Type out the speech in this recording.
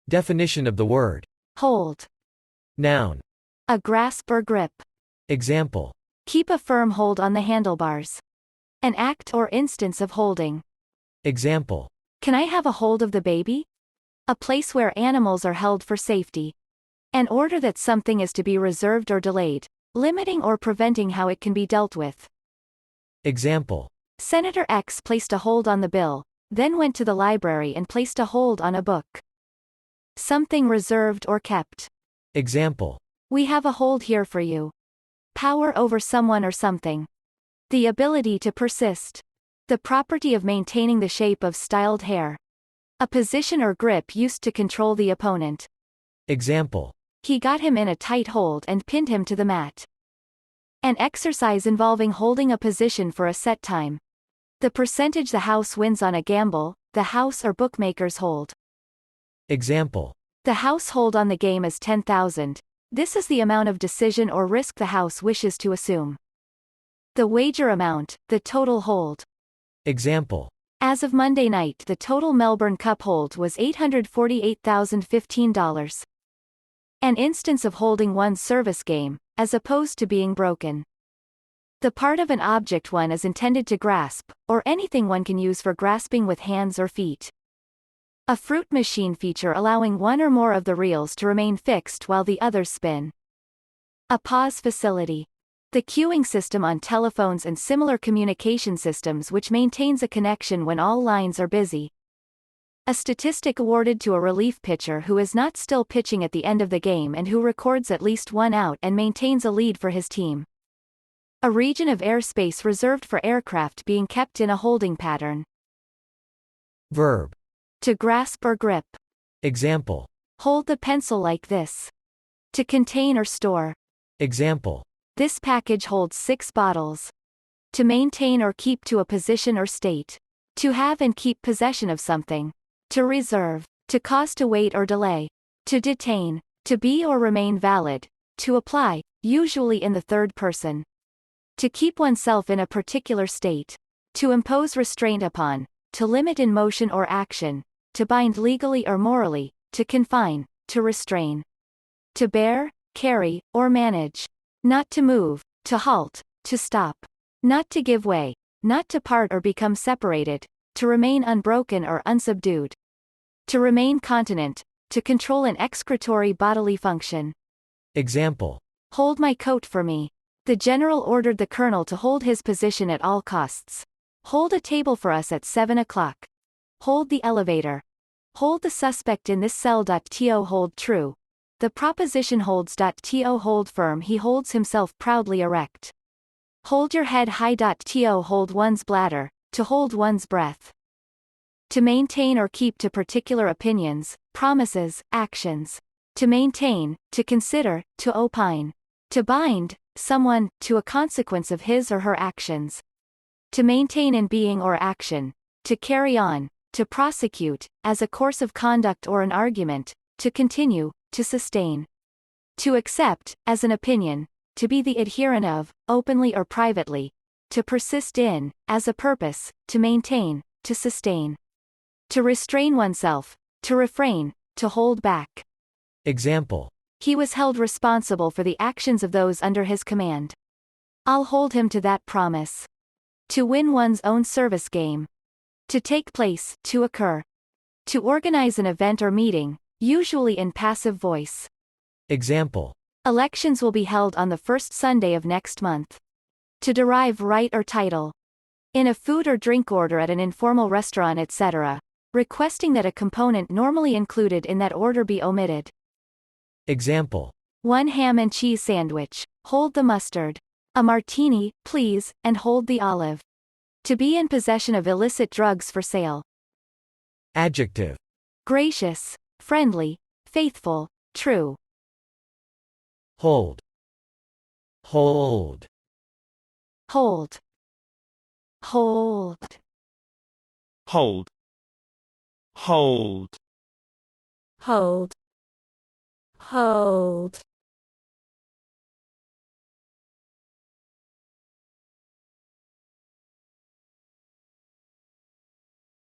Definition of the word. Hold. Noun. A grasp or grip. Example. Keep a firm hold on the handlebars. An act or instance of holding. Example. Can I have a hold of the baby? A place where animals are held for safety. An order that something is to be reserved or delayed, limiting or preventing how it can be dealt with. Example. Senator X placed a hold on the bill, then went to the library and placed a hold on a book. Something reserved or kept. Example. We have a hold here for you. Power over someone or something. The ability to persist. The property of maintaining the shape of styled hair. A position or grip used to control the opponent. Example. He got him in a tight hold and pinned him to the mat. An exercise involving holding a position for a set time. The percentage the house wins on a gamble, the house or bookmaker's hold. Example. The house hold on the game is 10,000. This is the amount of decision or risk the house wishes to assume. The wager amount, the total hold. Example. As of Monday night, the total Melbourne Cup hold was $848,015. An instance of holding one's service game, as opposed to being broken. The part of an object one is intended to grasp, or anything one can use for grasping with hands or feet. A fruit machine feature allowing one or more of the reels to remain fixed while the others spin. A pause facility. The queuing system on telephones and similar communication systems which maintains a connection when all lines are busy. A statistic awarded to a relief pitcher who is not still pitching at the end of the game and who records at least one out and maintains a lead for his team. A region of airspace reserved for aircraft being kept in a holding pattern. Verb. To grasp or grip. Example. Hold the pencil like this. To contain or store. Example. This package holds 6 bottles. To maintain or keep to a position or state. To have and keep possession of something. To reserve. To cause to wait or delay. To detain. To be or remain valid. To apply, usually in the third person. To keep oneself in a particular state. To impose restraint upon. To limit in motion or action. To bind legally or morally. To confine. To restrain. To bear, carry, or manage. Not to move. To halt. To stop. Not to give way. Not to part or become separated. To remain unbroken or unsubdued. To remain continent. To control an excretory bodily function. Example. Hold my coat for me. The general ordered the colonel to hold his position at all costs. Hold a table for us at 7 o'clock. Hold the elevator. Hold the suspect in this cell. To hold true. The proposition holds. To hold firm. He holds himself proudly erect. Hold your head high. To hold one's bladder. To hold one's breath. To maintain or keep to particular opinions, promises, actions. To maintain, to consider, to opine. To bind, someone, to a consequence of his or her actions. To maintain in being or action. To carry on, to prosecute, as a course of conduct or an argument. To continue, to sustain. To accept, as an opinion. To be the adherent of, openly or privately. To persist in, as a purpose, to maintain, to sustain. To restrain oneself, to refrain, to hold back. Example. He was held responsible for the actions of those under his command. I'll hold him to that promise. To win one's own service game. To take place, to occur. To organize an event or meeting, usually in passive voice. Example. Elections will be held on the first Sunday of next month. To derive right or title. In a food or drink order at an informal restaurant, etc. Requesting that a component normally included in that order be omitted. Example. 1 ham and cheese sandwich. Hold the mustard. A martini, please, and hold the olive. To be in possession of illicit drugs for sale. Adjective. Gracious, friendly, faithful, true. Hold. Hold. Hold. Hold. Hold. Hold. Hold. Hold.